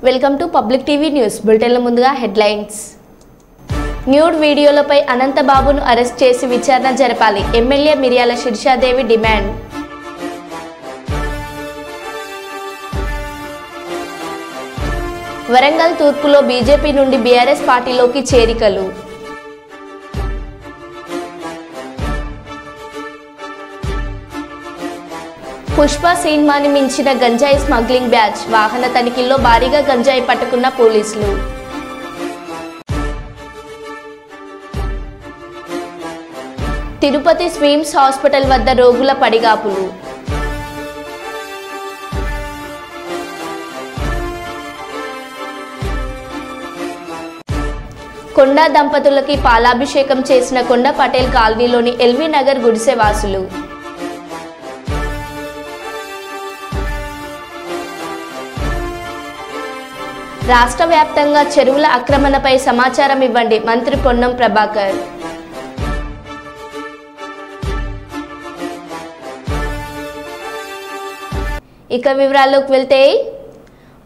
Welcome to public TV news బులెటిన్ల ముందుగా headlines. Nude వీడియోలపై అనంతబాబును అరెస్ట్ చేసి విచారణ జరపాలి. MLA Miryala Shirishadevi demand. వరంగల్ తూర్పులో బీజేపీ నుండి బీఆర్ఎస్ పార్టీలోకి చేరికలు. పుష్ప సినిమాని మించిన గంజాయి స్మగ్లింగ్ బ్యాచ్. వాహన తనిఖీల్లో భారీగా గంజాయి పట్టుకున్న పోలీసులు. తిరుపతి స్విమ్స్ హాస్పిటల్ వద్ద రోగుల పడిగాపులు. కొండా దంపతులకి పాలాభిషేకం చేసిన కొండ పటేల్ కాలనీలోని ఎల్వి నగర్ గుడిసె వాసులు. రాష్ట్ర వ్యాప్తంగా చెరువుల ఆక్రమణపై సమాచారం ఇవ్వండి. మంత్రి పొన్నం ప్రభాకర్. ఇక వివరాల్లోకి వెళ్తే,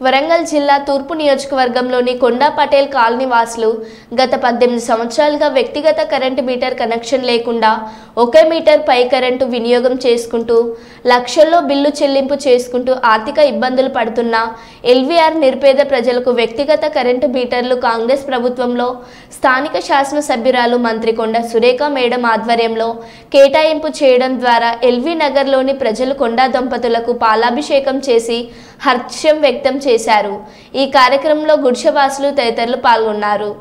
వరంగల్ జిల్లా తూర్పు నియోజకవర్గంలోని కొండా పటేల్ కాలనీ వాసులు గత 18 సంవత్సరాలుగా వ్యక్తిగత కరెంటు మీటర్ కనెక్షన్ లేకుండా 1 మీటర్ పై కరెంటు వినియోగం చేసుకుంటూ లక్షల్లో బిల్లు చెల్లింపు చేసుకుంటూ ఆర్థిక ఇబ్బందులు పడుతున్న ఎల్వీఆర్ నిరుపేద ప్రజలకు వ్యక్తిగత కరెంటు మీటర్లు కాంగ్రెస్ ప్రభుత్వంలో స్థానిక శాసనసభ్యురాలు మంత్రి కొండ సురేఖ మేడం ఆధ్వర్యంలో కేటాయింపు చేయడం ద్వారా ఎల్వీ నగర్లోని ప్రజలు కొండా దంపతులకు పాలాభిషేకం చేసి హర్షం వ్యక్తం చేశారు. ఈ కార్యక్రమంలో గుడిసెవాసులు తదితరులు పాల్గొన్నారు.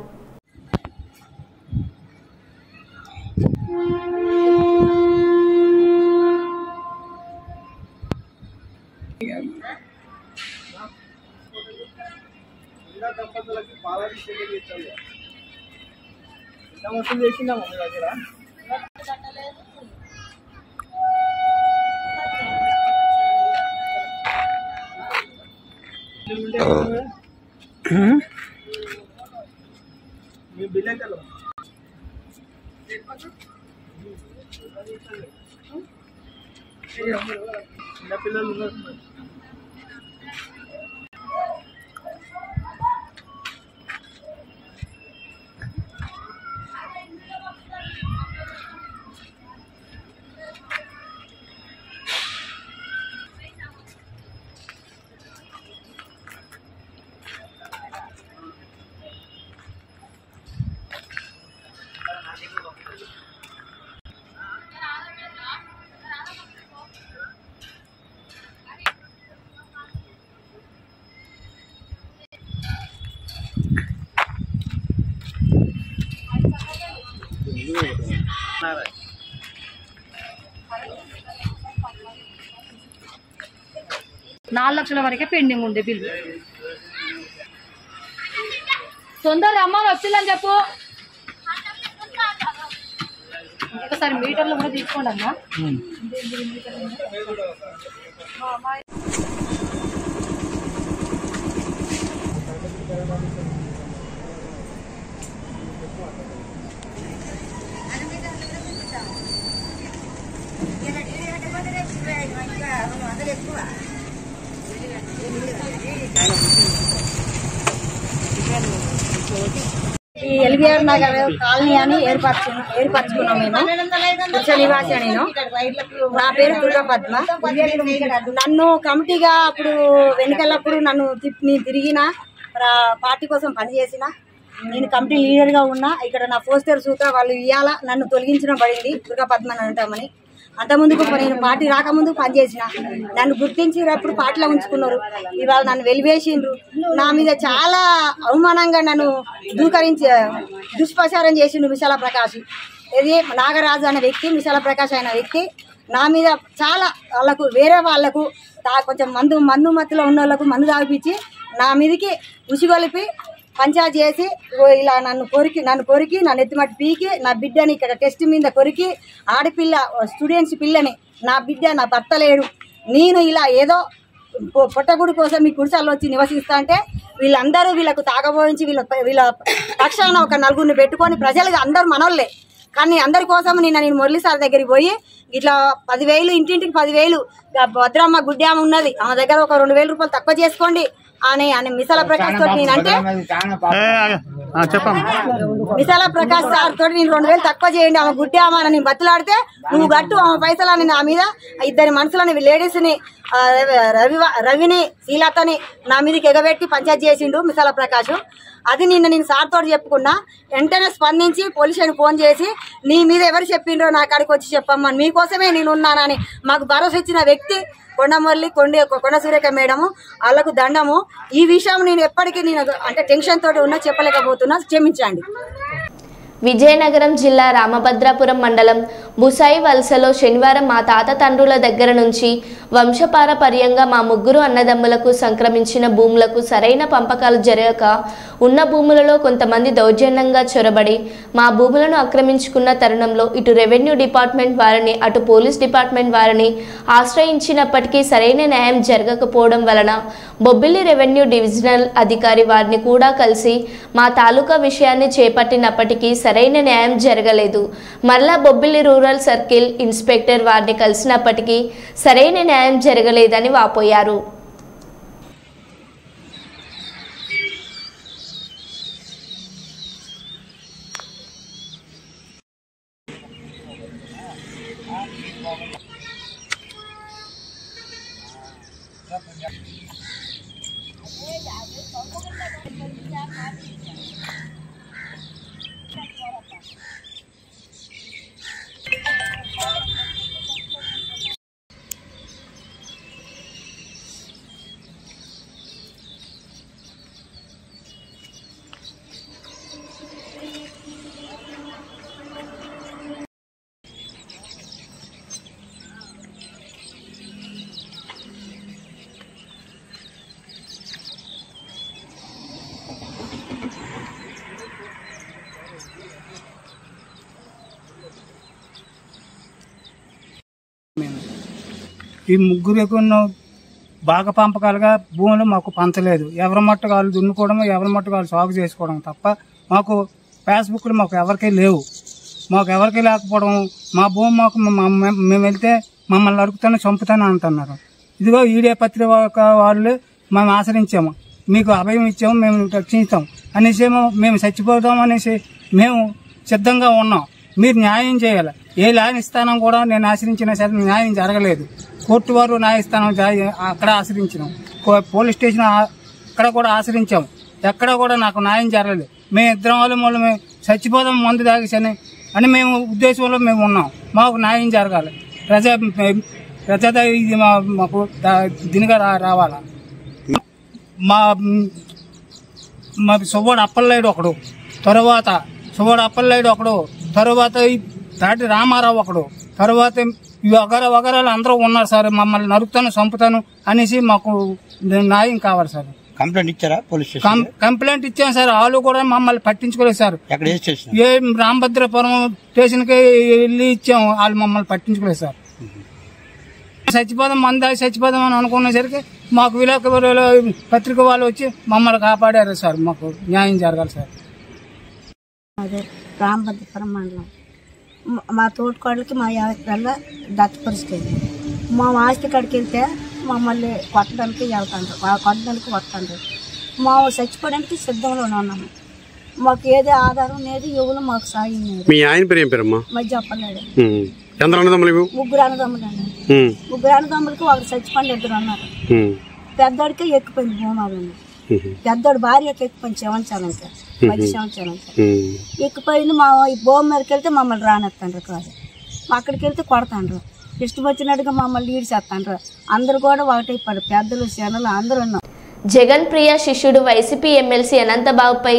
$4 లక్షల వరకే పెండింగ్ ఉండే బిల్లు. తొందరగా అమ్మ వచ్చిందని చెప్పు. ఒకసారి మీటర్లు కూడా తీసుకోండి అమ్మా. ఈ ఎల్బీఆర్ నగర్ కాలనీ అని ఏర్పరచుకున్నాం మేము. వృక్ష నివాసి నేను. నా పేరు దుర్గా పద్మ. నన్ను కమిటీగా అప్పుడు వెనుకలప్పుడు నన్ను తిరిగిన పార్టీ కోసం పనిచేసిన నేను కమిటీ లీడర్గా ఉన్నా. ఇక్కడ నా పోస్టర్ సూత్ర వాళ్ళు ఇవాళ నన్ను తొలగించడం పడింది. దుర్గా పద్మ అని అంటామని. అంతకుముందుకు నేను పార్టీ రాకముందు పనిచేసిన. నన్ను గుర్తించినప్పుడు పార్టీలో ఉంచుకున్నారు. ఇవాళ నన్ను వెలివేసిండ్రు. నా మీద చాలా అవమానంగా నన్ను దుష్ప్రచారం చేసిండు విశాల ప్రకాష్. ఇది నాగరాజు అనే వ్యక్తి, విశాల ప్రకాష్ అనే వ్యక్తి నా మీద చాలా వాళ్ళకు వేరే వాళ్లకు కొంచెం మందు మత్తులో ఉన్న వాళ్ళకు మందు తాగిపించి నా మీదకి ఉసిగొలిపి పంచాయతీ చేసి ఇలా నన్ను కొరికి నా నెత్తిమట్టి పీకి నా బిడ్డని ఇక్కడ టెస్ట్ మీద కొరికి ఆడపిల్ల స్టూడెంట్స్ పిల్లని నా బిడ్డ నా భర్త లేడు. నేను ఇలా ఏదో పొట్టగుడి కోసం మీ కుడిసాల్లో వచ్చి నివసిస్తా అంటే వీళ్ళందరూ వీళ్ళకు తాగబోయించి వీళ్ళ పక్షాన ఒక నలుగురిని పెట్టుకొని ప్రజలుగా అందరూ మనోళ్ళే కానీ అందరి కోసం నేను మురళి సార్ దగ్గరికి పోయి ఇట్లా 10,000 ఇంటింటికి 10,000 భద్రమ్మ గుడ్డామ ఉన్నది ఆమె దగ్గర ఒక 2,000 రూపాయలు తక్కువ చేసుకోండి అని మిసాల ప్రకాష్ తోటి నేనంటే మిసాల ప్రకాష్ సార్ తోటి నేను 2,000 తక్కువ చేయండి ఆమె గుడ్డామ అని బతులాడితే నువ్వు గట్టు ఆమె పైసలని నా మీద ఇద్దరి మనుషులని లేడీస్ ని రవిని శ్రీలతని నా మీదకి ఎగబెట్టి పంచాయతీ చేసిండు మిసాల ప్రకాష్. అది నేను సార్ తోటి చెప్పుకున్నా. వెంటనే స్పందించి పోలీసులకు ఫోన్ చేసి నీ మీద ఎవరు చెప్పిండ్రో నా కాడికి వచ్చి చెప్పమ్మని మీకోసమే నేను ఉన్నానని మాకు భరోసా ఇచ్చిన వ్యక్తి కొండమురళి కొండ సురేఖ మేడము. వాళ్ళకు దండము. ఈ విషయం నేను ఎప్పటికీ అంటే టెన్షన్ తోటి ఉన్నా చెప్పలేకపోతున్నా, క్షమించండి. విజయనగరం జిల్లా రామభద్రాపురం మండలం బుసాయి వలసలో శనివారం మా తాత తండ్రుల దగ్గర నుంచి వంశపారపర్యంగా మా ముగ్గురు అన్నదమ్ములకు సంక్రమించిన భూములకు సరైన పంపకాలు జరగక ఉన్న భూములలో కొంతమంది దౌర్జన్యంగా చొరబడి మా భూములను ఆక్రమించుకున్న తరుణంలో ఇటు రెవెన్యూ డిపార్ట్మెంట్ వారిని అటు పోలీస్ డిపార్ట్మెంట్ వారిని ఆశ్రయించినప్పటికీ సరైన న్యాయం జరగకపోవడం వలన బొబ్బిలి రెవెన్యూ డివిజనల్ అధికారి వారిని కూడా కలిసి మా తాలూకా విషయాన్ని చేపట్టినప్పటికీ సరైన న్యాయం జరగలేదు. మరలా బొబ్బిలి రూరల్ సర్కిల్ ఇన్స్పెక్టర్ వారిని కలిసినప్పటికీ సరైన న్యాయం జరగలేదని వాపోయారు. ఈ ముగ్గురికి బాగా పంపకాలుగా భూములు మాకు పంచలేదు. ఎవరి మట్టుకు వాళ్ళు దున్నుకోవడం, ఎవరి మట్టుకు వాళ్ళు సాగు చేసుకోవడం తప్ప మాకు ఫేస్బుక్లు మాకు ఎవరికీ లేవు. మాకు ఎవరికీ లేకపోవడం, మా భూమి మాకు మేము వెళ్తే మమ్మల్ని నరుకుతాను చంపుతాను అంటున్నారు. ఇదిగో ఈడే పత్రిక వాళ్ళు మేము ఆశ్రయించాము, మీకు అభయం ఇచ్చాము, మేము రక్షిస్తాం అనేసి మేము చచ్చిపోతాం అనేసి మేము సిద్ధంగా ఉన్నాం. మీరు న్యాయం చేయాలి. ఏ న్యాయస్థానం కూడా నేను ఆశ్రయించిన సరే న్యాయం జరగలేదు. కోర్టు వారు న్యాయస్థానం అక్కడ ఆశ్రయించినాం, పోలీస్ స్టేషన్ అక్కడ కూడా ఆశ్రయించాం, ఎక్కడ కూడా నాకు న్యాయం జరగలేదు. మేము ఇద్దరం వాళ్ళు మేము చచ్చిపోదాం మందు తాగేసని అని మేము ఉద్దేశంలో మేము ఉన్నాం. మాకు న్యాయం జరగాలి. ప్రజా ఇది మాకు దీనిగా రావాలా. మా సువ్వాడు అప్పలనాయుడు ఒకడు, తర్వాత సువ్వాడు అప్పలనాయుడు ఒకడు, తర్వాత తాటి రామారావు ఒకడు, తర్వాత వగరాలు అందరూ ఉన్నారు సార్. మమ్మల్ని నరుకుతాను చంపుతాను అనేసి మాకు న్యాయం కావాలి సార్. కంప్లైంట్ ఇచ్చారా పోలీస్ స్టేషన్? కంప్లైంట్ ఇచ్చాం సార్. వాళ్ళు కూడా మమ్మల్ని పట్టించుకోలేదు సార్. ఏ రామభద్రపురం స్టేషన్ కి వెళ్ళి ఇచ్చాం, వాళ్ళు మమ్మల్ని పట్టించుకోలేదు సార్. చచ్చిపోదాం మందా చచ్చిపోదాం అని అనుకునేసరికి మాకు విలేకరుల పత్రిక వాళ్ళు వచ్చి మమ్మల్ని కాపాడారు సార్. మాకు న్యాయం జరగాలి సార్. అదే రామభద్రపురం మండలం మా తోటికోడలకి మా 50 పిల్లల దత్త పరిస్థితి. మా ఆస్తి కాడికి వెళ్తే మమ్మల్ని కొట్టడానికి వెళ్తాండ్రు, కొట్టడానికి వస్తాండ్రు. మా చచ్చిపోవడానికి సిద్ధంలోనే ఉన్నాము. మాకు ఏది ఆధారం లేదు, ఎవరు మాకు సాయం లేదు. మీ ఆయన పేరు ఏం పేరమ్మా? మధ్య చెప్పలేడు. ముగ్గురు అన్నదమ్ములు అండి. ముగ్గురు అన్నదమ్ములకి ఒకరు చచ్చిపోండి, 2 అన్నారు. పెద్దోడికే ఎక్కిపోయింది భూమాదండి. పెద్దోడు భార్యకి ఎక్కిపోయింది సంవత్సరానికి, 10 సంవత్సరానికి ఎక్కిపోయింది. మా భూమి మీదకి వెళ్తే మమ్మల్ని రానెత్తాండ్రు కాదు, అక్కడికి వెళ్తే కొడతాండ్రు, ఇష్టం వచ్చినట్టుగా మమ్మల్ని లీడ్ చేస్తాండ్రు. అందరు కూడా ఒకటైపోయారు, పెద్దలు శనలు అందరూ ఉన్నాం. జగన్ ప్రియ శిష్యుడు వైసీపీ ఎమ్మెల్సీ అనంతబాబుపై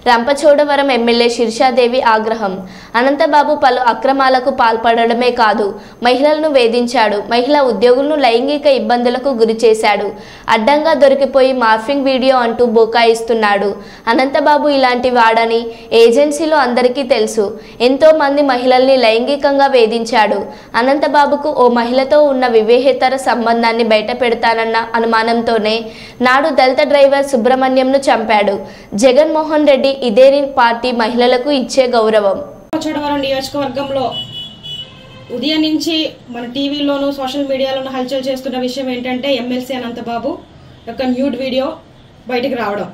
రంపచోడవరం ఎమ్మెల్యే శిర్షాదేవి ఆగ్రహం. అనంతబాబు పలు అక్రమాలకు పాల్పడడమే కాదు, మహిళలను వేధించాడు, మహిళా ఉద్యోగులను లైంగిక ఇబ్బందులకు గురి చేశాడు, అడ్డంగా దొరికిపోయి మార్ఫింగ్ వీడియో అంటూ బోకాయిస్తున్నాడు. అనంతబాబు ఇలాంటి వాడని ఏజెన్సీలో అందరికీ తెలుసు. ఎంతో మంది మహిళల్ని లైంగికంగా వేధించాడు. అనంతబాబుకు ఓ మహిళతో ఉన్న వివేహేతర సంబంధాన్ని బయట పెడతానన్న అనుమానంతోనే నాడు దళిత డ్రైవర్ సుబ్రహ్మణ్యంను చంపాడు. జగన్మోహన్ రెడ్డి ఇదే పార్టీ మహిళలకు ఇచ్చే గౌరవం. చోడవరం నియోజకవర్గంలో ఉదయం నుంచి మన టీవీలోను సోషల్ మీడియాలోను హల్చల్ చేస్తున్న విషయం ఏంటంటే ఎమ్మెల్సీ అనంతబాబు యొక్క న్యూడ్ వీడియో బయటికి రావడం.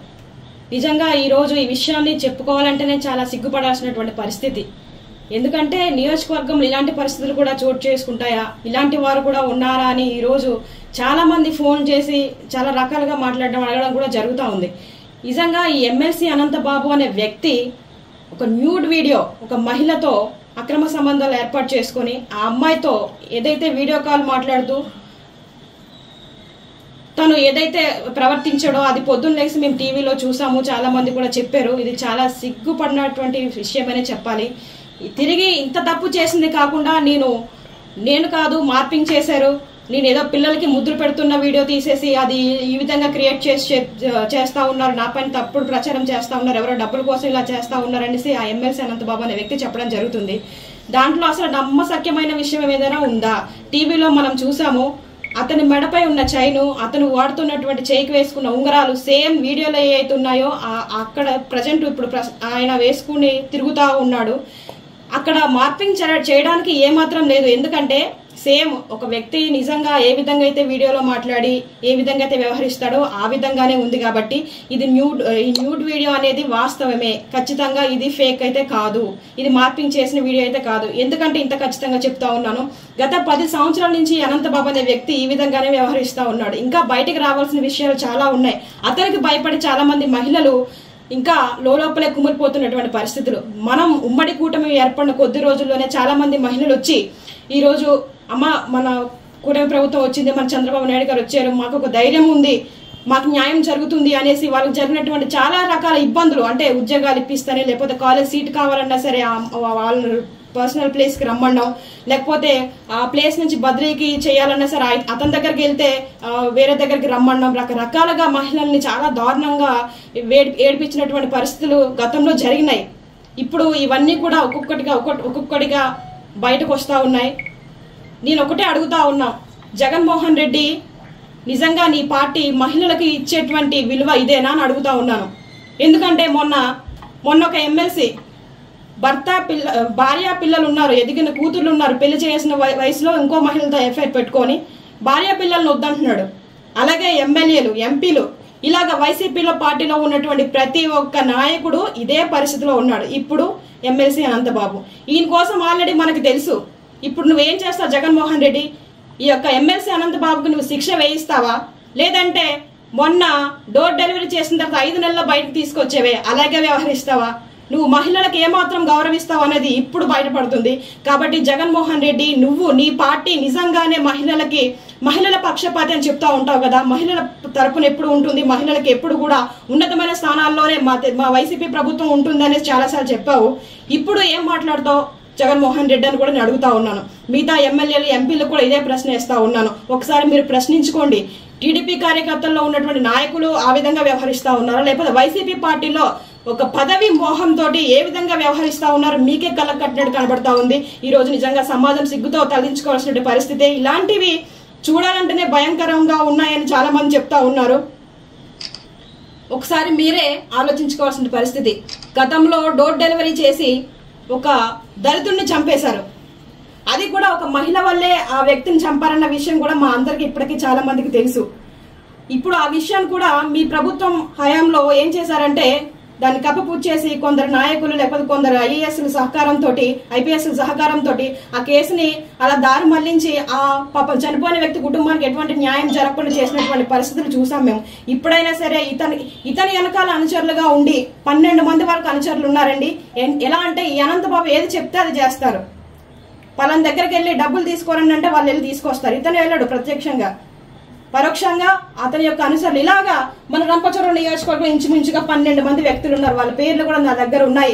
నిజంగా ఈరోజు ఈ విషయాన్ని చెప్పుకోవాలంటేనే చాలా సిగ్గుపడాల్సినటువంటి పరిస్థితి. ఎందుకంటే నియోజకవర్గంలో ఇలాంటి పరిస్థితులు కూడా చోటు చేసుకుంటాయా, ఇలాంటి వారు కూడా ఉన్నారా అని ఈరోజు చాలా మంది ఫోన్ చేసి చాలా రకాలుగా మాట్లాడడం అడగడం కూడా జరుగుతూ ఉంది. నిజంగా ఈ ఎమ్మెల్సీ అనంతబాబు అనే వ్యక్తి ఒక న్యూడ్ వీడియో ఒక మహిళతో అక్రమ సంబంధాలు ఏర్పాటు చేసుకుని ఆ అమ్మాయితో ఏదైతే వీడియో కాల్ మాట్లాడుతూ తను ఏదైతే ప్రవర్తించాడో అది పొద్దున్న లేసి మేము టీవీలో చూసాము, చాలా మంది కూడా చెప్పారు. ఇది చాలా సిగ్గుపడినటువంటి విషయమనే చెప్పాలి. తిరిగి ఇంత తప్పు చేసింది కాకుండా నేను కాదు మార్పింగ్ చేశారు, నేను ఏదో పిల్లలకి ముద్ర పెడుతున్న వీడియో తీసేసి అది ఈ విధంగా క్రియేట్ చేస్తా ఉన్నారు, నా పైన తప్పుడు ప్రచారం చేస్తా ఉన్నారు, ఎవరో డబ్బుల కోసం ఇలా చేస్తా ఉన్నారనేసి ఆ ఎమ్మెల్సీ అనంతబాబు అనే వ్యక్తి చెప్పడం జరుగుతుంది. దాంట్లో అసలు నమ్మశక్యమైన విషయం ఏదైనా ఉందా? టీవీలో మనం చూసాము, అతని మెడపై ఉన్న చైను, అతను వాడుతున్నటువంటి చేయికి వేసుకున్న ఉంగరాలు సేమ్ వీడియోలో ఏవైతే ఉన్నాయో అక్కడ ప్రజెంట్ ఇప్పుడు ఆయన వేసుకుని తిరుగుతూ ఉన్నాడు. అక్కడ మార్పింగ్ చేయడానికి ఏమాత్రం లేదు. ఎందుకంటే సేమ్ ఒక వ్యక్తి నిజంగా ఏ విధంగా అయితే వీడియోలో మాట్లాడి ఏ విధంగా అయితే వ్యవహరిస్తాడో ఆ విధంగానే ఉంది. కాబట్టి ఇది ఈ న్యూడ్ వీడియో అనేది వాస్తవమే, ఖచ్చితంగా ఇది ఫేక్ అయితే కాదు, ఇది మార్పింగ్ చేసిన వీడియో అయితే కాదు. ఎందుకంటే ఇంత ఖచ్చితంగా చెప్తా ఉన్నాను, గత 10 సంవత్సరాల నుంచి అనంతబాబు అనే వ్యక్తి ఈ విధంగానే వ్యవహరిస్తూ ఉన్నాడు. ఇంకా బయటకు రావాల్సిన విషయాలు చాలా ఉన్నాయి. అతనికి భయపడి చాలా మంది మహిళలు ఇంకా లోపలే కుమిలిపోతున్నటువంటి పరిస్థితులు. మనం ఉమ్మడి కూటమి ఏర్పడిన కొద్ది రోజుల్లోనే చాలా మంది మహిళలు వచ్చి ఈరోజు అమ్మ మన కూటమి ప్రభుత్వం వచ్చింది, మన చంద్రబాబు నాయుడు గారు వచ్చారు, మాకు ఒక ధైర్యం ఉంది, మాకు న్యాయం జరుగుతుంది అనేసి వాళ్ళకి జరిగినటువంటి చాలా రకాల ఇబ్బందులు, అంటే ఉద్యోగాలు ఇప్పిస్తానే, లేకపోతే కాలేజ్ సీట్ కావాలన్నా సరే వాళ్ళ పర్సనల్ ప్లేస్కి రమ్మడం, లేకపోతే ఆ ప్లేస్ నుంచి బదిలీకి చేయాలన్నా సరే అతని దగ్గరికి వెళ్తే వేరే దగ్గరికి రమ్మడం, రకరకాలుగా మహిళల్ని చాలా దారుణంగా ఏడిపించినటువంటి పరిస్థితులు గతంలో జరిగినాయి. ఇప్పుడు ఇవన్నీ కూడా ఒక్కొక్కటిగా బయటకు వస్తూ ఉన్నాయి. నేను ఒకటే అడుగుతా ఉన్నా, జగన్మోహన్ రెడ్డి నిజంగా నీ పార్టీ మహిళలకి ఇచ్చేటువంటి విలువ ఇదేనా అని అడుగుతా ఉన్నాను. ఎందుకంటే మొన్న ఒక ఎమ్మెల్సీ భార్య పిల్లలు ఉన్నారు, ఎదిగిన కూతుర్లు ఉన్నారు, పెళ్లి చేసిన వయసులో ఇంకో మహిళలతో ఎఫ్ఐఆర్ పెట్టుకొని భార్య పిల్లలను వద్దంటున్నాడు. అలాగే ఎమ్మెల్యేలు, ఎంపీలు, ఇలాగ వైసీపీలో పార్టీలో ఉన్నటువంటి ప్రతి ఒక్క నాయకుడు ఇదే పరిస్థితిలో ఉన్నాడు. ఇప్పుడు ఎమ్మెల్సీ అనంతబాబు, ఈయన కోసం ఆల్రెడీ మనకు తెలుసు. ఇప్పుడు నువ్వేం చేస్తావు జగన్మోహన్ రెడ్డి? ఈ యొక్క ఎమ్మెల్సీ అనంతబాబుకి నువ్వు శిక్ష వేయిస్తావా, లేదంటే మొన్న డోర్ డెలివరీ చేసిన తర్వాత 5 నెలల్లో బయటకు తీసుకొచ్చేవే అలాగే వ్యవహరిస్తావా? నువ్వు మహిళలకు ఏమాత్రం గౌరవిస్తావు అనేది ఇప్పుడు బయటపడుతుంది. కాబట్టి జగన్మోహన్ రెడ్డి, నువ్వు నీ పార్టీ నిజంగానే మహిళల పక్షపాతి అని చెప్తా ఉంటావు కదా, మహిళల తరపున ఎప్పుడు ఉంటుంది, మహిళలకు ఎప్పుడు కూడా ఉన్నతమైన స్థానాల్లోనే మా వైసీపీ ప్రభుత్వం ఉంటుంది అనేసి చాలాసార్లు చెప్పావు. ఇప్పుడు ఏం మాట్లాడతావు జగన్మోహన్ రెడ్డి అని కూడా నేను అడుగుతా ఉన్నాను. మిగతా ఎమ్మెల్యేలు, ఎంపీలు కూడా ఇదే ప్రశ్న వేస్తా ఉన్నాను. ఒకసారి మీరు ప్రశ్నించుకోండి. టీడీపీ కార్యకర్తల్లో ఉన్నటువంటి నాయకులు ఆ విధంగా వ్యవహరిస్తా ఉన్నారా, లేకపోతే వైసీపీ పార్టీలో ఒక పదవి మోహంతో ఏ విధంగా వ్యవహరిస్తా ఉన్నారు మీకే కళ్ళకు కట్టినట్టు కనబడతా ఉంది. ఈ రోజు నిజంగా సమాజం సిగ్గుతో తలదించుకోవాల్సిన పరిస్థితి. ఇలాంటివి చూడాలంటేనే భయంకరంగా ఉన్నాయని చాలా మంది చెప్తా ఉన్నారు. ఒకసారి మీరే ఆలోచించుకోవాల్సిన పరిస్థితి. గతంలో డోర్ డెలివరీ చేసి ఒక దళితుడిని చంపేశారు. అది కూడా ఒక మహిళ వల్లే ఆ వ్యక్తిని చంపారన్న విషయం కూడా మా అందరికి ఇప్పటికీ చాలా మందికి తెలుసు. ఇప్పుడు ఆ విషయాన్ని కూడా మీ ప్రభుత్వం హయాంలో ఏం చేశారంటే దాన్ని కప్పపూర్తి చేసి కొందరు నాయకులు లేకపోతే కొందరు ఐఏఎస్ల సహకారంతో, ఐపీఎస్ల సహకారంతో ఆ కేసుని అలా దారి మళ్లించి ఆ పాపం చనిపోయిన వ్యక్తి కుటుంబానికి ఎటువంటి న్యాయం జరగకుండా చేసినటువంటి పరిస్థితులు చూసాం మేము. ఇప్పుడైనా సరే ఇతని వెనకాల అనుచరులుగా ఉండి 12 మంది వరకు అనుచరులు ఉన్నారండి. ఎలా అంటే ఈ అనంతబాబు ఏది చెప్తే అది చేస్తారు. పలానా దగ్గరికి వెళ్ళి డబ్బులు తీసుకోరండి అంటే వాళ్ళు వెళ్ళి తీసుకొస్తారు. ఇతను వెళ్ళాడు ప్రత్యక్షంగా, పరోక్షంగా అతని యొక్క అనుసరులు. ఇలాగా మన రంపచోడవరం నియోజకవర్గం ఇంచుమించుగా 12 మంది వ్యక్తులు ఉన్నారు. వాళ్ళ పేర్లు కూడా నా దగ్గర ఉన్నాయి.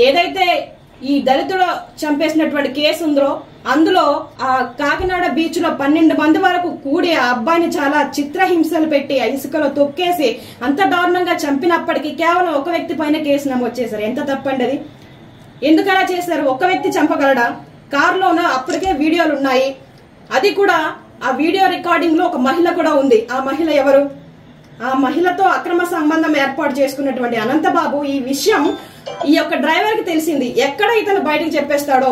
ఏదైతే ఈ దళితుడు చంపేసినటువంటి కేసు ఉందో అందులో ఆ కాకినాడ బీచ్ లో 12 మంది వరకు కూడి ఆ అబ్బాయిని చాలా చిత్రహింసలు పెట్టి ఇసుకలో తొక్కేసి అంత దారుణంగా చంపినప్పటికీ కేవలం ఒక వ్యక్తి పైన కేసు నమోదు చేశారు. ఎంత తప్పండి అది? ఎందుకలా చేశారు? ఒక్క వ్యక్తి చంపగలడా? కారులోన అప్పటికే వీడియోలు ఉన్నాయి. అది కూడా ఆ వీడియో రికార్డింగ్ లో ఒక మహిళ కూడా ఉంది. ఆ మహిళ ఎవరు? ఆ మహిళతో అక్రమ సంబంధం ఏర్పాటు చేసుకున్నటువంటి అనంతబాబు ఈ విషయం ఈ యొక్క డ్రైవర్కి తెలిసింది, ఎక్కడ ఇతను బయటకు చెప్పేస్తాడో,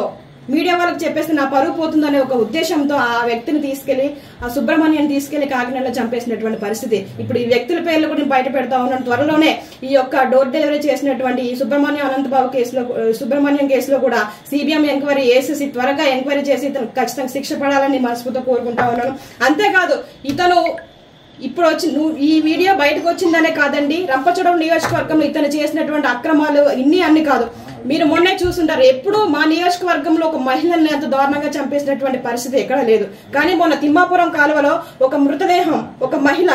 మీడియా వాళ్ళకి చెప్పేస్తే నా పరువు పోతుందనే ఒక ఉద్దేశంతో ఆ వ్యక్తిని తీసుకెళ్లి, ఆ సుబ్రహ్మణ్యాన్ని తీసుకెళ్లి కాకినాడలో చంపేసినటువంటి పరిస్థితి. ఇప్పుడు ఈ వ్యక్తుల పేర్లు కూడా బయట పెడతా ఉన్నాను. త్వరలోనే ఈ యొక్క డోర్ డెలివరీ చేసినటువంటి ఈ సుబ్రహ్మణ్యం కేసులో కూడా సిబిఎం ఎంక్వైరీ వేసేసి త్వరగా ఎంక్వైరీ చేసి ఇతను ఖచ్చితంగా శిక్ష పడాలని మనస్ఫూర్తిగా కోరుకుంటా ఉన్నాను. అంతేకాదు, ఇతను ఇప్పుడు ఈ వీడియో బయటకు వచ్చిందనే కాదండి, రంపచోడవరం నియోజకవర్గంలో ఇతను చేసినటువంటి అక్రమాలు అన్ని కాదు. మీరు మొన్నే చూస్తుంటారు, ఎప్పుడు మా నియోజకవర్గంలో ఒక మహిళల్ని అంత దారుణంగా చంపేసినటువంటి పరిస్థితి ఎక్కడా లేదు. కానీ మొన్న తిమ్మాపురం కాలువలో ఒక మృతదేహం, ఒక మహిళ,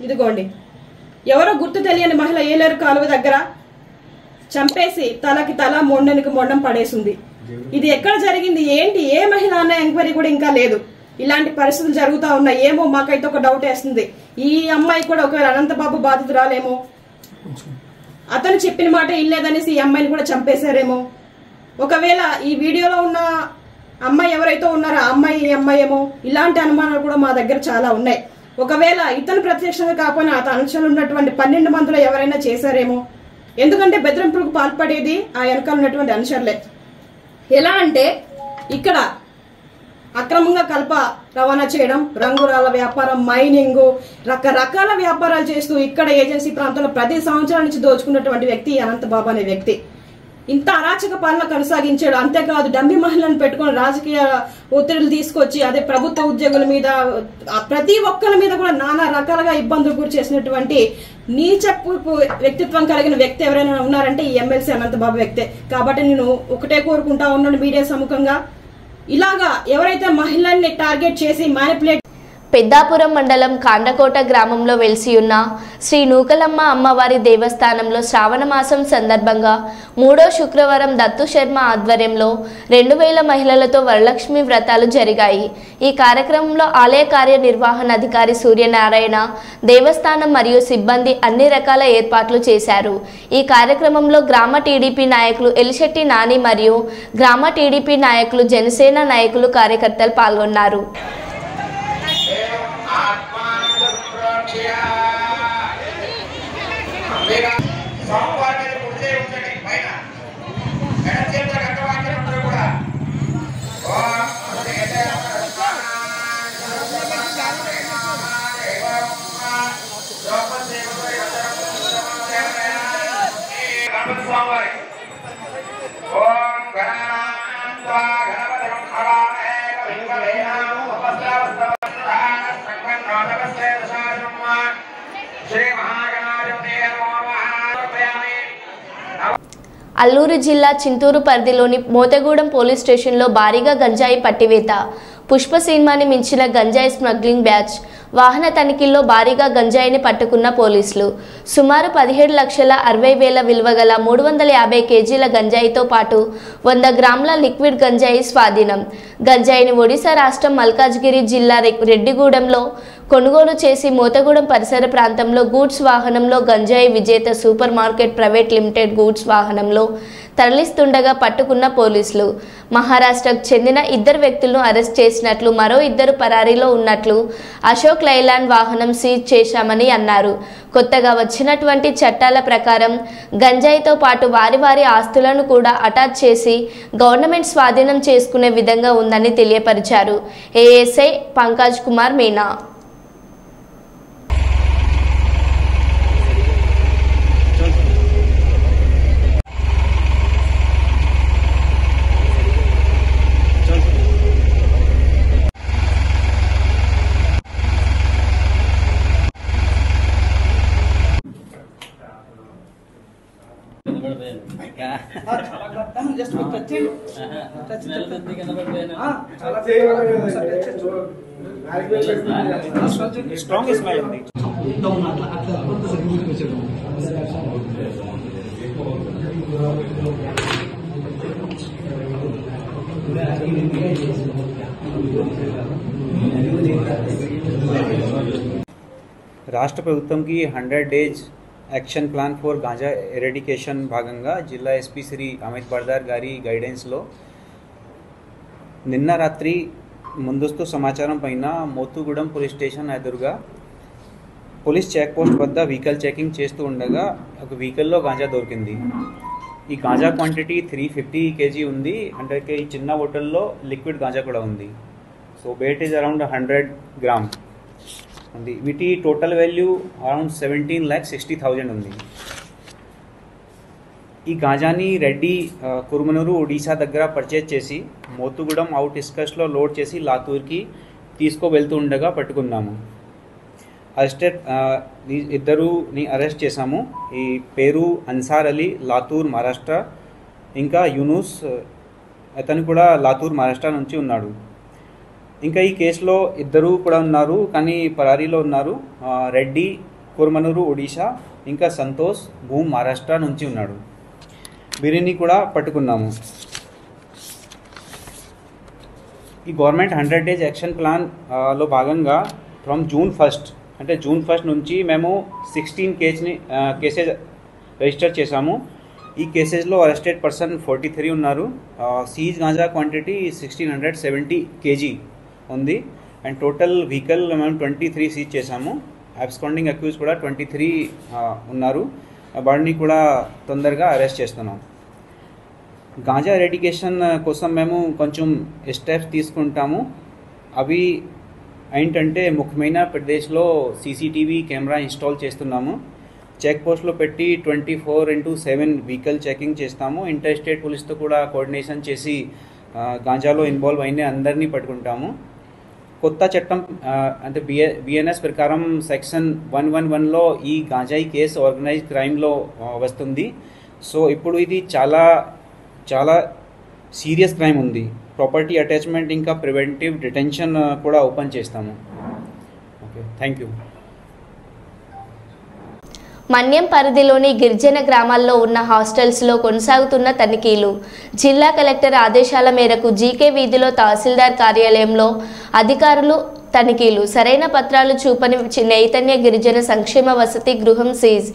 ఇదిగోండి ఎవరో గుర్తు తెలియని మహిళ ఏలేరు కాలువ దగ్గర చంపేసి తలకి తల, మొండనికి మొండం పడేసింది. ఇది ఎక్కడ జరిగింది, ఏంటి, ఏ మహిళ అన్న ఎంక్వైరీ కూడా ఇంకా లేదు. ఇలాంటి పరిస్థితులు జరుగుతూ ఉన్నాయి. ఏమో మాకైతే ఒక డౌట్ వేస్తుంది, ఈ అమ్మాయి కూడా ఒకవేళ అనంతబాబు బాధితురాలేమో, అతను చెప్పిన మాట ఇల్లేదనేసి ఈ అమ్మాయిని కూడా చంపేశారేమో. ఒకవేళ ఈ వీడియోలో ఉన్న అమ్మాయి ఎవరైతే ఉన్నారో ఆ అమ్మాయి ఈ అమ్మాయి ఏమో, ఇలాంటి అనుమానాలు కూడా మా దగ్గర చాలా ఉన్నాయి. ఒకవేళ ఇతను ప్రత్యక్షంగా కాకపోయినా అతను అనుచరులు ఉన్నటువంటి 12 మందిలో ఎవరైనా చేశారేమో. ఎందుకంటే బెదిరింపులకు పాల్పడేది ఆ వెనకాల ఉన్నటువంటి అనుచరులే. ఎలా అంటే ఇక్కడ అక్రమంగా కలప రవాణా చేయడం, రంగురాల వ్యాపారం, మైనింగ్, రకరకాల వ్యాపారాలు చేస్తూ ఇక్కడ ఏజెన్సీ ప్రాంతంలో 10 సంవత్సరాల నుంచి దోచుకున్నటువంటి వ్యక్తి అనంతబాబు అనే వ్యక్తి. ఇంత అరాచక పాలన కొనసాగించాడు. అంతేకాదు, డమ్మి మహిళలను పెట్టుకుని రాజకీయ ఒత్తిడిలు తీసుకొచ్చి అదే ప్రభుత్వ ఉద్యోగుల మీద, ప్రతి ఒక్కరి మీద కూడా నానా రకాలుగా ఇబ్బందులు గురి చేసినటువంటి నీచపు వ్యక్తిత్వం కలిగిన వ్యక్తి ఎవరైనా ఉన్నారంటే ఈ ఎమ్మెల్సీ అనంతబాబు వ్యక్తే. కాబట్టి నేను ఒకటే కోరుకుంటా ఉన్నాను మీడియా సముఖంగా, ఇలాగా ఎవరైతే మహిళల్ని టార్గెట్ చేసి మ్యానిపులేట్. పెద్దాపురం మండలం కాండకోట గ్రామంలో వెలిసి ఉన్న శ్రీ నూకలమ్మ అమ్మవారి దేవస్థానంలో శ్రావణ మాసం సందర్భంగా 3వ శుక్రవారం దత్తు శర్మ ఆధ్వర్యంలో 2000 మహిళలతో వరలక్ష్మి వ్రతాలు జరిగాయి. ఈ కార్యక్రమంలో ఆలయ కార్యనిర్వహణాధికారి సూర్యనారాయణ, దేవస్థానం మరియు సిబ్బంది అన్ని రకాల ఏర్పాట్లు చేశారు. ఈ కార్యక్రమంలో గ్రామ టీడీపీ నాయకులు ఎలిశెట్టి నాని మరియు గ్రామ టీడీపీ నాయకులు, జనసేన నాయకులు, కార్యకర్తలు పాల్గొన్నారు. అల్లూరు జిల్లా చింతూరు పరిధిలోని మోతగూడెం పోలీస్ స్టేషన్లో భారీగా గంజాయి పట్టివేత. పుష్ప సినిమాని మించిన గంజాయి స్మగ్లింగ్ బ్యాచ్. వాహన తనిఖీల్లో భారీగా గంజాయిని పట్టుకున్న పోలీసులు. సుమారు 17,60,000 విలువ గల 350 కేజీల గంజాయితో పాటు 100 గ్రాముల లిక్విడ్ గంజాయి స్వాధీనం. గంజాయిని ఒడిశా రాష్ట్రం మల్కాజ్గిరి జిల్లా రెడ్డిగూడెంలో కొనుగోలు చేసి మోతగూడెం పరిసర ప్రాంతంలో గూడ్స్ వాహనంలో గంజాయి విజేత super market private limited goods వాహనంలో తరలిస్తుండగా పట్టుకున్న పోలీసులు. మహారాష్ట్రకు చెందిన 2 వ్యక్తులను అరెస్ట్ చేసినట్లు, మరో 2 పరారీలో ఉన్నట్లు అశోక్ లైలాండ్ వాహనం సీజ్ చేశామని అన్నారు. కొత్తగా వచ్చినటువంటి చట్టాల ప్రకారం గంజాయితో పాటు వారి ఆస్తులను కూడా అటాచ్ చేసి గవర్నమెంట్ స్వాధీనం చేసుకునే విధంగా ఉందని తెలియపరిచారు ఏఎస్ఐ పంకజ్ కుమార్ మీనా. రాష్ట్ర ప్రభుత్వం की 100 days action plan for ganja eradication భాగంగా జిల్లా ఎస్పీ శ్రీ అమిత్ బర్దార్ గారి గైడెన్స్లో నిన్న రాత్రి ముందస్తు సమాచారం పైన మోతుగూడెం పోలీస్ స్టేషన్ ఎదురుగా పోలీస్ చెక్ పోస్ట్ వద్ద వెహికల్ చెకింగ్ చేస్తూ ఉండగా ఒక వెహికల్లో గాంజా దొరికింది. ఈ గాంజా క్వాంటిటీ 350 kg ఉంది. అంటే ఈ చిన్న బాటిల్లో లిక్విడ్ గాంజా కూడా ఉంది. So weight is around 100 grams ఉంది. వీటి టోటల్ వాల్యూ అరౌండ్ 17,60,000 ఉంది. ఈ గాంజాని రెడ్డి కురుమనూరు ఒడిశా దగ్గర పర్చేజ్ చేసి మోతుగూడెం అవుట్ డిస్కస్లో లోడ్ చేసి లాతూర్కి తీసుకువెళ్తూ ఉండగా పట్టుకున్నాము. ఇద్దరుని అరెస్ట్ చేశాము. ఈ పేరు అన్సార్ అలీ, లాతూర్ మహారాష్ట్ర. ఇంకా యూనుస్, అతను కూడా లాతూర్ మహారాష్ట్ర నుంచి ఉన్నాడు. ఇంకా ఈ కేసులో ఇద్దరు కూడా ఉన్నారు, కానీ పరారీలో ఉన్నారు. రెడ్డి కురుమనూరు ఒడిశా, ఇంకా సంతోష్ భూమ్ మహారాష్ట్ర నుంచి ఉన్నాడు. వీరిని కూడా పట్టుకున్నాము. ఈ గవర్నమెంట్ 100 days యాక్షన్ ప్లాన్లో భాగంగా ఫ్రమ్ జూన్ 1 అంటే జూన్ 1 నుంచి మేము 16 కేసెస్ రిజిస్టర్ చేశాము. ఈ కేసెస్లో అరెస్టెడ్ పర్సన్ 43 ఉన్నారు. సీజ్ గాంజా క్వాంటిటీ 1670 kg ఉంది. అండ్ టోటల్ వెహికల్ మేము 23 సీజ్ చేశాము. అబ్స్కాండింగ్ అక్యూజ్ కూడా 23 ఉన్నారు. వాడిని కూడా తొందరగా అరెస్ట్ చేస్తున్నాం. గాంజా ఎరాడికేషన్ కోసం మేము కొంచెం స్టెప్స్ తీసుకుంటాము. అవి ఏంటంటే ముఖ్యమైన ప్రదేశ్లో CCTV కెమెరా ఇన్స్టాల్ చేస్తున్నాము. చెక్ పోస్ట్లో పెట్టి 24/7 వెహికల్ చెకింగ్ చేస్తాము. ఇంటర్ స్టేట్ పోలీస్తో కూడా కోఆర్డినేషన్ చేసి గాంజాలో ఇన్వాల్వ్ అయిన అందరినీ పట్టుకుంటాము. కొత్త చట్టం అంటే BNS ప్రకారం సెక్షన్ 111లో ఈ గాంజాయి కేసు ఆర్గనైజ్డ్ క్రైమ్లో వస్తుంది. సో ఇప్పుడు ఇది చాలా సీరియస్ క్రైమ్ ఉంది. ప్రాపర్టీ అటాచ్మెంట్ ఇంకా ప్రివెంటివ్ డిటెన్షన్ కూడా ఓపెన్ చేస్తాము. Okay, thank you. మన్యం పరిధిలోని గిరిజన గ్రామాల్లో ఉన్న హాస్టల్స్లో కొనసాగుతున్న తనిఖీలు. జిల్లా కలెక్టర్ ఆదేశాల మేరకు జీకే వీధిలో తహసీల్దార్ కార్యాలయంలో అధికారులు తనిఖీలు. సరైన పత్రాలు చూపని చైతన్య గిరిజన సంక్షేమ వసతి గృహం సీజ్.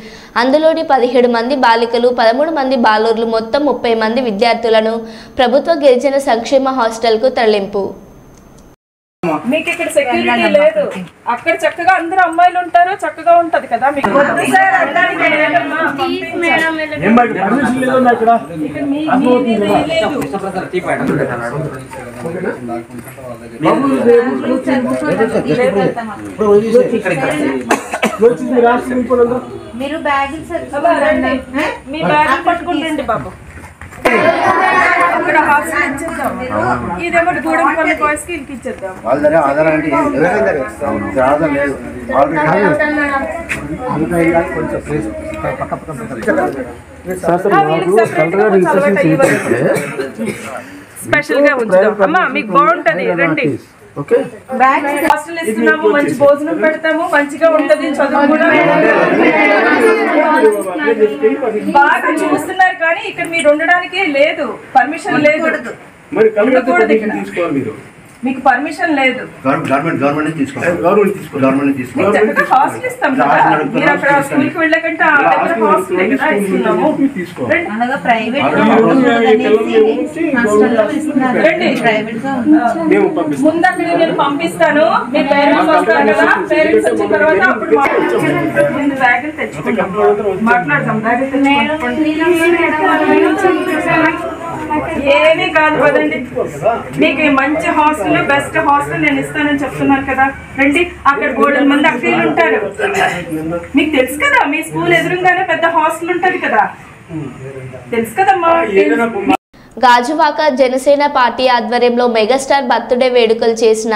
అందులోని 17 మంది బాలికలు, 13 మంది బాలుర్లు, మొత్తం 30 మంది విద్యార్థులను ప్రభుత్వ గిరిజన సంక్షేమ హాస్టల్కు తరలింపు. మీకు ఇక్కడ సెక్యూరిటీ లేదు. అక్కడ చక్కగా అందరూ అమ్మాయిలు ఉంటారు, చక్కగా ఉంటది కదా. మీకు మీరు బ్యాగ్ మీ బ్యాగ్ పట్టుకుంటండి బాబు. అక్కడ హాస్టల్ ఇచ్చేద్దాం. ఇదేమో గూడెంపల్లి బాయ్స్ కి ఇచ్చేద్దాం. స్పెషల్ గా ఉంచుదాం. అమ్మా మీకు బాగుంటది, రండి. హాస్టల్ ఇస్తున్నాము, మంచి భోజనం పెడతాము, మంచిగా ఉంటది, చదువు కూడా బాగా చూస్తున్నారు. కానీ ఇక్కడ మీరు ఉండడానికి లేదు, పర్మిషన్ లేదు. మీకు పర్మిషన్ లేదు. హాస్టల్ ఇస్తాం కదా, మీరు అక్కడ స్కూల్కి వెళ్ళకంటే హాస్టల్ ఇస్తున్నాము. ముందు అక్కడ నేను పంపిస్తాను, మీ పేరెంట్స్ వస్తారు కదా. పేరెంట్స్ వచ్చిన తర్వాత అప్పుడు బ్యాగులు తెచ్చుకుంటాం, మాట్లాడదాం. బ్యాగులు ఏమీ కాదు కదండి. మీకు మంచి హాస్టల్, బెస్ట్ హాస్టల్ నేను ఇస్తానని చెప్తున్నాను కదా. రండి, అక్కడ 3 మంది అక్కలు ఉంటారు. మీకు తెలుసు కదా, మీ స్కూల్ ఎదురుగానే పెద్ద హాస్టల్ ఉంటది కదా, తెలుసు కదమ్మా. గాజువాక జనసేన పార్టీ ఆధ్వర్యంలో మెగాస్టార్ బర్త్డే వేడుకలు చేసిన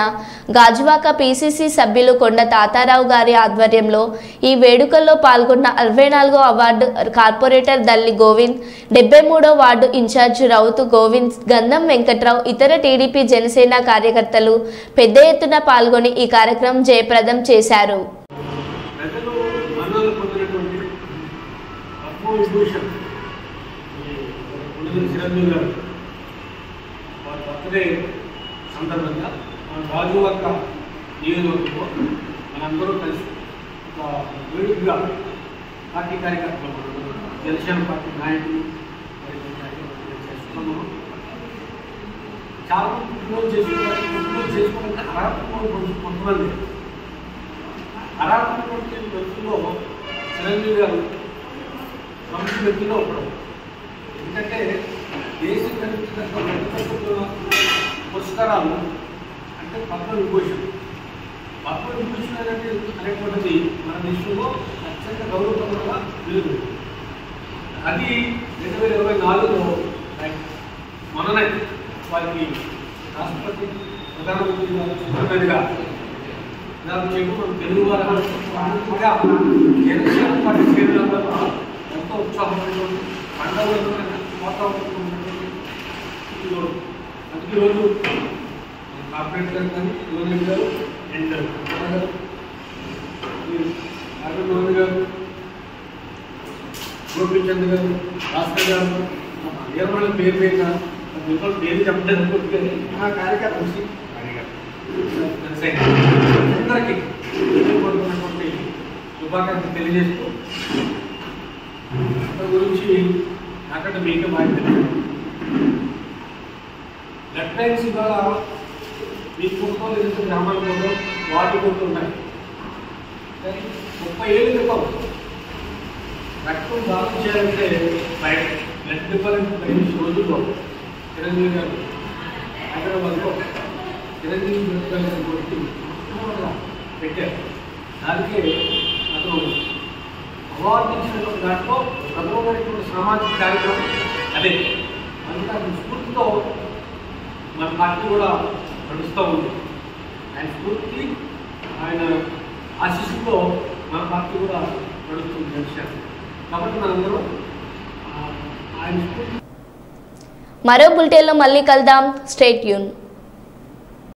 గాజువాక PCC సభ్యులు కొండ తాతారావు గారి ఆధ్వర్యంలో ఈ వేడుకల్లో పాల్గొన్న 64వ వార్డు కార్పొరేటర్ దల్లి గోవింద్, 73వ వార్డు ఇన్ఛార్జ్ రౌతు గోవింద్, గంధం వెంకట్రావు, ఇతర టీడీపీ జనసేన కార్యకర్తలు పెద్ద ఎత్తున పాల్గొని ఈ కార్యక్రమం జయప్రదం చేశారు. చిరంజీవి గారు వారి బర్త్డే సందర్భంగా మన గాజువాక నియోజకవర్గంలో మనందరూ కలిసి ఒక వేడుకగా పార్టీ కార్యకర్తలు, జనసేన పార్టీ నాయకులు చేస్తున్నాము. చాలా మంది పుట్టినరోజు చేసుకోవడానికి అర్హత కొంతమంది అర్హత వ్యక్తుల్లో చిరంజీవి గారు ప్రముఖ వ్యక్తిలో ఒకడు. ఎందుకంటే దేశం పురస్కారాలు అంటే పద్మవిభూషణ్ అనేటువంటిది మన దేశంలో అత్యంత గౌరవప్రదంగా వెలుగు. అది 2024లో మననే వారికి రాష్ట్రపతి ప్రధానమంత్రి గారు చెప్పినట్టుగా దాని చెప్పు మన తెలుగు వారు కూడా జనసేన పార్టీ శ్రేణులందరూ ఎంతో ఉత్సాహమైనటువంటి పండుగలు వాతావరణం అందుకే ఈరోజు కార్పొరేట్ గారు కానీ యువన్ గారు అండ్ అరుణ్ గారు గోపీచంద్ గారు భాస్కర్ గారు ఏర్పడిన పేరు పేరు పేరు చెప్పలేదు కానీ ఆ కార్యకర్త అందరికీ కోరుకున్నటువంటి శుభాకాంక్షలు తెలియజేస్తూ దాని గురించి నాకంటే మీకే మాట్లాడి బ్లడ్ బ్యాంక్స్ ఇవాళ మీ కుటుంబంలో ఏదైతే గ్రామాల కోసం వాటి కోసం ఉన్నాయి. కానీ 30 ఏళ్ళ క్రితం రక్తం దానం చేయాలంటే బ్లడ్ డిఫరెన్స్ 5 రోజుల్లో చిరంజీవి గారు హైదరాబాద్లో చిరంజీవి బ్లడ్ బ్యాంక్ కొట్టి పెట్టారు. దానికే అతను అవార్డు ఇచ్చినటువంటి దాంట్లో ప్రధానమైనటువంటి సామాజిక కార్యక్రమం అదే. అందుకే అతని స్ఫూర్తితో మన పార్టీ కూడా నడుస్తూ ఉంది. ఆయన స్ఫూర్తి ఆయన ఆశీస్సుతో మన పార్టీ కూడా నడుస్తుంది జనసేన. కాబట్టి మనందరం ఆయన స్ఫూర్తి. మరో బులెటిన్లో మళ్ళీ కలుద్దాం. Stay tune.